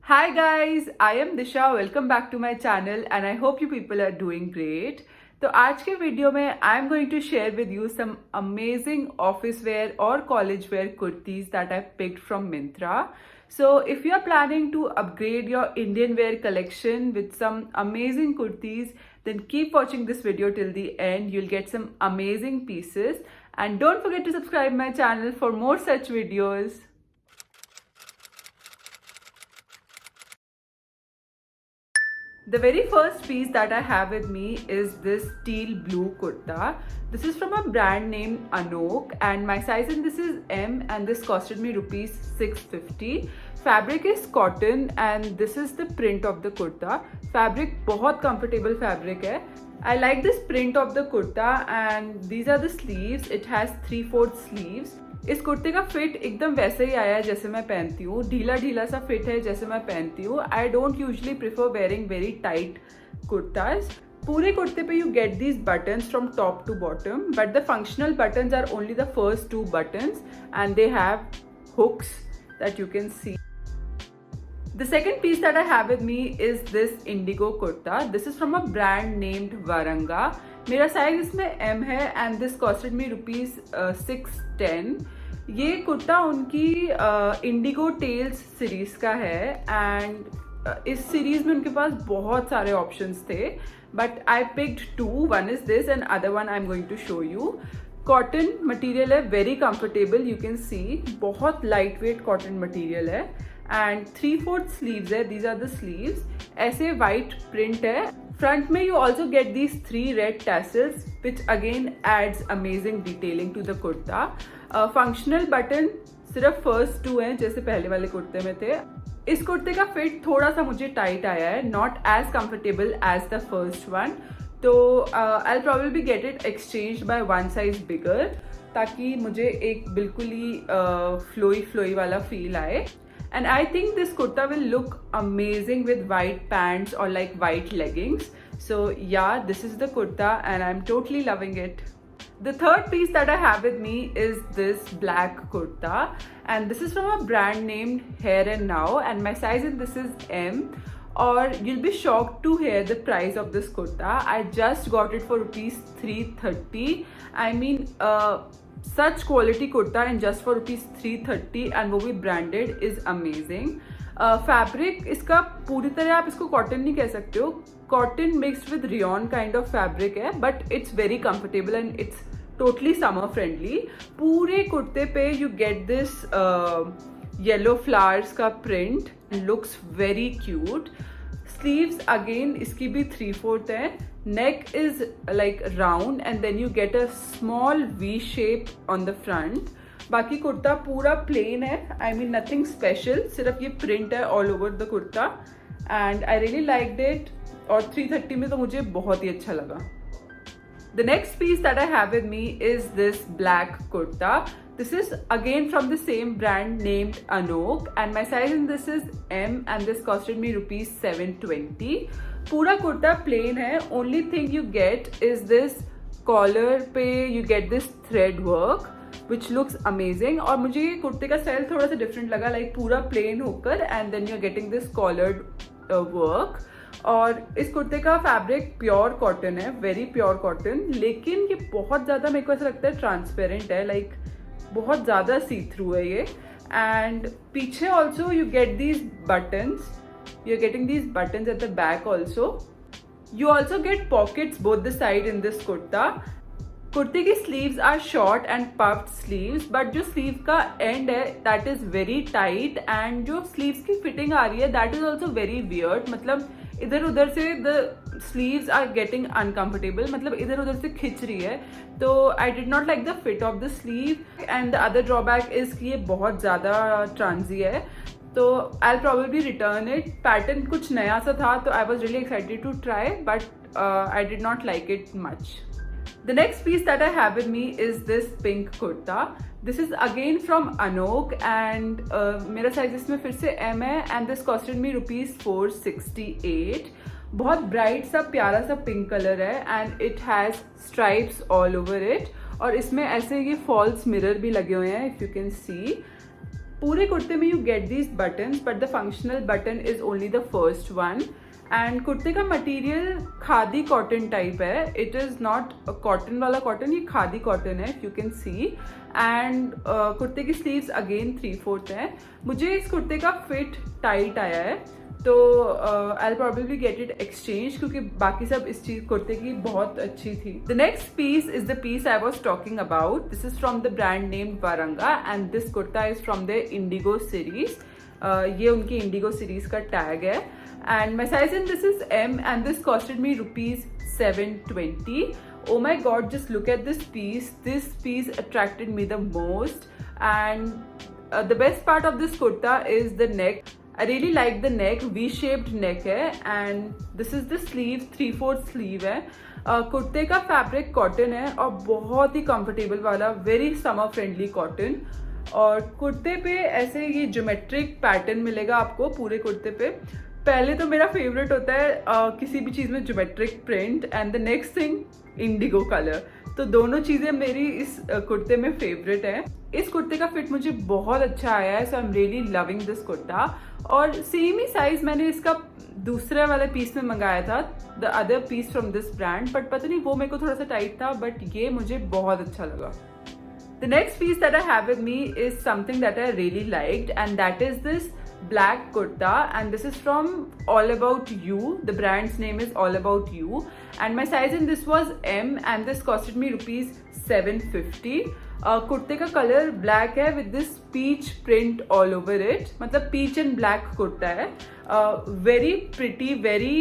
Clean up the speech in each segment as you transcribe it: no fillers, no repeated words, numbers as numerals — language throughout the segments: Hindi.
Hi guys, I am Disha. Welcome back to my channel and I hope you people are doing great. तो आज के वीडियो में I am going to share with you some amazing office wear or college wear kurtis that I picked from Myntra. So if you are planning to upgrade your Indian wear collection with some amazing kurtis, then keep watching this video till the end. You'll get some amazing pieces and don't forget to subscribe my channel for more such videos. The very first piece that I have with me is this teal blue kurta. This is from a brand named Anok and my size in this is M and this costed me rupees 650. Fabric is cotton and this is the print of the kurta. Fabric बहुत comfortable fabric है. I like this print of the kurta and these are the sleeves. It has 3/4 sleeves. इस कुर्ते का फिट एकदम वैसे ही आया है जैसे मैं पहनती हूँ, ढीला ढीला सा फिट है जैसे मैं पहनती हूँ. I don't usually prefer wearing very tight kurtas. पूरे कुर्ते पे you get these buttons from top to bottom but the functional buttons are only the first 2 buttons and they have hooks that you can see. The second piece that I have with me is this indigo kurta. This is from a brand named Varanga. मेरा साइज इसमें M है and this costed me rupees 610. ये कुर्ता उनकी इंडिगो टेल्स सीरीज का है एंड इस सीरीज में उनके पास बहुत सारे ऑप्शंस थे but I picked 2. One is this and other one I am going to show you. Cotton material है, very comfortable. You can see बहुत लाइट वेट कॉटन मटेरियल है एंड 3/4 स्लीव्स है. These are the sleeves. ऐसे वाइट प्रिंट है. फ्रंट में you also get these 3 red tassels which again adds amazing detailing to the kurta. Functional button सिर्फ फर्स्ट 2 हैं जैसे पहले वाले कुर्ते में थे. इस कुर्ते का फिट थोड़ा सा मुझे टाइट आया है, not as comfortable as the first one. तो I probably get it exchange by 1 size bigger ताकि मुझे एक बिल्कुल ही फ्लोई वाला फील आए. And I think this kurta will look amazing with white pants or like white leggings. So yeah, this is the kurta and I'm totally loving it. The third piece that I have with me is this black kurta and this is from a brand named Here and Now and my size in this is M. Or you'll be shocked to hear the price of this kurta. I just got it for rupees 330. I mean, such quality kurta and just for rupees 330 and वो भी branded is amazing. फैब्रिक इसका पूरी तरह आप इसको कॉटन नहीं कह सकते हो. Cotton mixed with rayon kind of fabric है but it's very comfortable and it's totally summer friendly. पूरे कुर्ते पे you get this yellow flowers का print. Looks very cute. Sleeves again इसकी भी 3/4 है. Neck is like round and then you get a small V shape on the front. बाकी कुर्ता पूरा plain है. I mean nothing special. सिर्फ ये print है all over the kurta and I really liked it. और 330 में तो मुझे बहुत ही अच्छा लगा. The next piece that I have with me is this black kurta. This is again from the same brand named Anok and my size in this is M and this costed me rupees 720. पूरा कुर्ता प्लेन है. Only thing you get is this collar पे you get this thread work which looks amazing. और मुझे ये कुर्ते का स्टाइल थोड़ा सा डिफरेंट लगा, लाइक पूरा प्लेन होकर and then you are getting this collared work. और इस कुर्ते का फैब्रिक प्योर कॉटन है, वेरी प्योर कॉटन. लेकिन ये बहुत ज़्यादा मेरे को ऐसा लगता है ट्रांसपेरेंट है, लाइक बहुत ज़्यादा सी थ्रू है ये. एंड पीछे also you get these buttons. You're getting these buttons at the back also. You also get pockets both the side in this kurta. कुर्ते की sleeves are short and puffed sleeves, but जो sleeve का end है that is very tight and जो sleeves की fitting आ रही है that is also very weird. मतलब इधर उधर से the sleeves are getting uncomfortable. मतलब इधर उधर से खिंच रही है. तो I did not like the fit of the sleeve and the other drawback is कि ये बहुत ज़्यादा ट्रांजी है. तो I'll probably return it. Pattern कुछ नया सा था तो I was really excited to try but I did not like it much. The next piece that I have with me is this pink kurta. This is again from Anok and मेरा साइज इसमें फिर से M है and this costed me rupees 468. बहुत ब्राइट सा प्यारा सा पिंक कलर है and it has stripes all over it. और इसमें ऐसे ये फॉल्स मिरर भी लगे हुए हैं if you can see. पूरे कुर्ते में you get these buttons, but the functional button is only the first one. And कुर्ते का मटेरियल खादी कॉटन टाइप है. इट इज़ नॉट कॉटन वाला कॉटन, ये खादी कॉटन है, यू कैन सी. एंड कुर्ते की स्लीव्स अगेन 3/4 है. मुझे इस कुर्ते का फिट टाइट आया है, तो I probably get it exchange, क्योंकि बाकी सब इस चीज कुर्ते की बहुत अच्छी थी. The next piece is the piece I was talking about. This is from the brand name Varanga and this kurta is from the indigo series. ये उनकी इंडिगो सीरीज का टैग है. And my size in this is M and this costed me rupees 720. Oh my god, just look at this piece. This piece attracted me the most. And the best part of this kurta is the neck. I really like the neck, V-shaped neck है. And this is the sleeve, 3/4 sleeve है. कुर्ते का फैब्रिक कॉटन है और बहुत ही कंफर्टेबल वाला, वेरी समर फ्रेंडली कॉटन. और कुर्ते पे ऐसे ये ज्योमेट्रिक पैटर्न मिलेगा आपको पूरे कुर्ते पे. पहले तो मेरा फेवरेट होता है किसी भी चीज़ में geometric print, and the next thing Indigo colour. तो दोनों चीज़ें मेरी इस कुर्ते में फेवरेट है. इस कुर्ते का फिट मुझे बहुत अच्छा आया है, so I am really loving this kurta. और सेम ही साइज मैंने इसका दूसरे वाले पीस में मंगाया था, the other piece from this brand, but पता नहीं वो मेरे को थोड़ा सा टाइट था, बट ये मुझे बहुत अच्छा लगा. The next piece that I have with me is something that I really liked, and that is this black kurta, and this is from All About You. The brand's name is All About You, and my size in this was M and this costed me rupees 750. कुर्ते का कलर ब्लैक है with this peach print all over it. मतलब peach and black कुर्ता है. Very pretty, very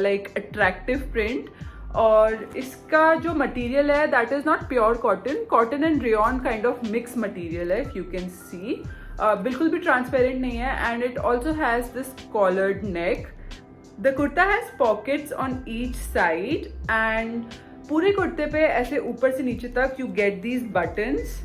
like attractive print. और इसका जो मटेरियल है that is not pure cotton, cotton and rayon kind of mix material है, यू कैन सी. बिल्कुल भी ट्रांसपेरेंट नहीं है. And it also has this collared neck. The kurta has pockets on each side and पूरे कुर्ते पे ऐसे ऊपर से नीचे तक you get these buttons.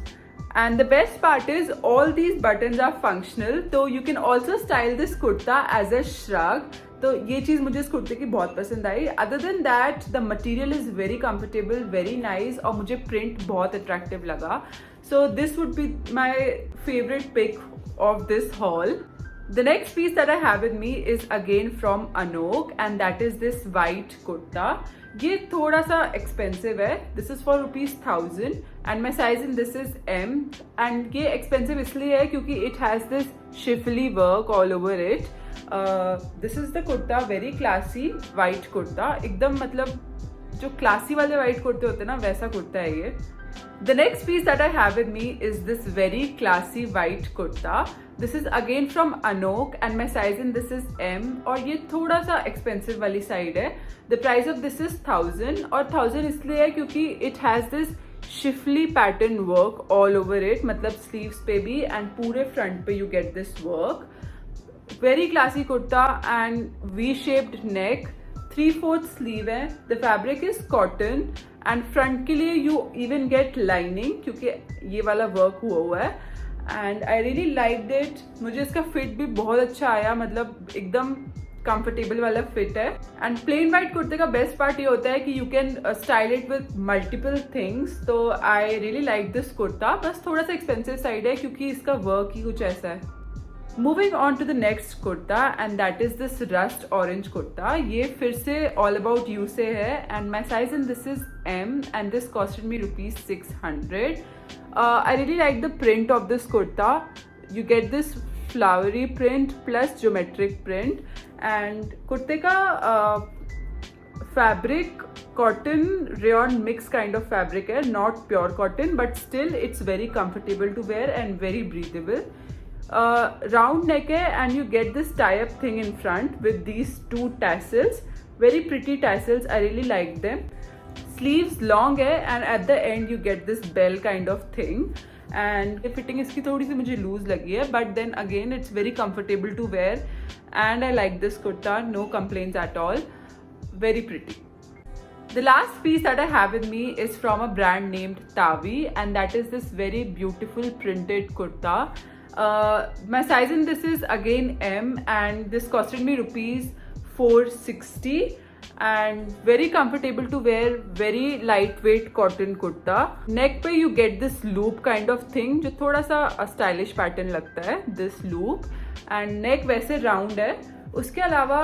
And the best part is all these buttons are functional, so you can also style this kurta as a shrug. तो ये चीज़ मुझे इस कुर्ते की बहुत पसंद आई. Other than that the material is very comfortable, very nice, और मुझे प्रिंट बहुत अट्रैक्टिव लगा. So this would be my favourite pick of this haul. The next piece that I have with me is again from Anok, and that is this white kurta. ये थोड़ा सा एक्सपेंसिव है. This is for ₹1000 and my size in this is M. And ये एक्सपेंसिव इसलिए है क्योंकि it has this Schiffli work all over it. This is the kurta, very classy white kurta, एकदम मतलब जो क्लासी वाले वाइट कुर्ते होते हैं ना, वैसा कुर्ता है ये. The next piece that I have with me is this very classy white kurta. This is again from Anok and my size in this is M. और ये थोड़ा सा expensive वाली side है. The price of this is 1000 और 1000 इसलिए है क्योंकि it has this schiffli pattern work all over it, मतलब स्लीव्स पे भी एंड पूरे फ्रंट पे you get this work. Very classy kurta and V shaped neck, 3/4 sleeve है. The fabric is cotton and front के लिए यू इवन गेट लाइनिंग क्योंकि ये वाला वर्क हुआ है. And I really liked it. मुझे इसका फिट भी बहुत अच्छा आया, मतलब एकदम कंफर्टेबल वाला फिट है. एंड प्लेन वाइट कुर्ते का बेस्ट पार्ट ये होता है कि you can style it with multiple things. तो I really like this kurta. बस थोड़ा सा एक्सपेंसिव साइड है क्योंकि इसका वर्क ही कुछ ऐसा है. Moving on to the next kurta and that is this rust orange kurta. ये फिर से ऑल अबाउट यू से है and my size in this is M and this costed me ₹600. I really like the print of this kurta. You get this flowery print plus geometric print. And kurte ka fabric cotton rayon mix kind of fabric hai, not pure cotton, but still it's very comfortable to wear and very breathable. Round neck hai and you get this tie-up thing in front with these two tassels. Very pretty tassels. I really like them. Sleeves long है and at the end you get this bell kind of thing. And fitting इसकी थोड़ी सी मुझे लूज लगी है, but then again it's very comfortable to wear and I like this kurta. No complaints at all. Very pretty. The last piece that I have with me is from a brand named Tavi and that is this very beautiful printed kurta. My size in this is again M and this costed me ₹460. and very comfortable to wear, very lightweight cotton kurta. Neck पे you get this loop kind of thing जो थोड़ा सा stylish pattern लगता है, this loop, and neck वैसे round है. उसके अलावा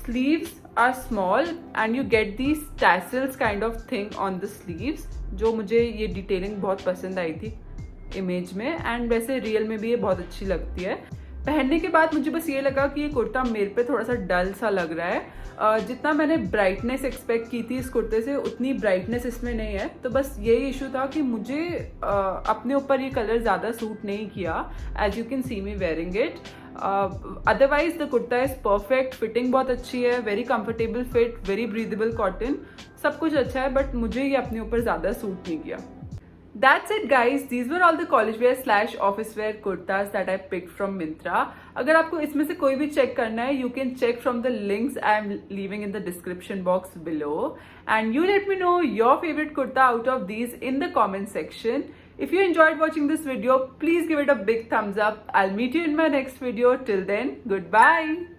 sleeves are small and you get these tassels kind of thing on the sleeves, जो मुझे ये डिटेलिंग बहुत पसंद आई थी इमेज में, एंड वैसे रियल में भी ये बहुत अच्छी लगती है. पहनने के बाद मुझे बस ये लगा कि ये कुर्ता मेरे पे थोड़ा सा डल सा लग रहा है. जितना मैंने ब्राइटनेस एक्सपेक्ट की थी इस कुर्ते से, उतनी ब्राइटनेस इसमें नहीं है. तो बस यही इशू था कि मुझे अपने ऊपर ये कलर ज़्यादा सूट नहीं किया, as you can see me wearing it. Otherwise the kurta is perfect, fitting बहुत अच्छी है, very comfortable fit, very breathable cotton, सब कुछ अच्छा है, बट मुझे ये अपने ऊपर ज़्यादा सूट नहीं किया. That's it guys, these were all the college wear / office wear kurtas that I picked from Myntra. अगर आपको इसमें से कोई भी चेक करना है, you can check from the links I am leaving in the description box below, and you let me know your favorite kurta out of these in the comment section. If you enjoyed watching this video, please give it a big thumbs up. I'll meet you in my next video. Till then, goodbye.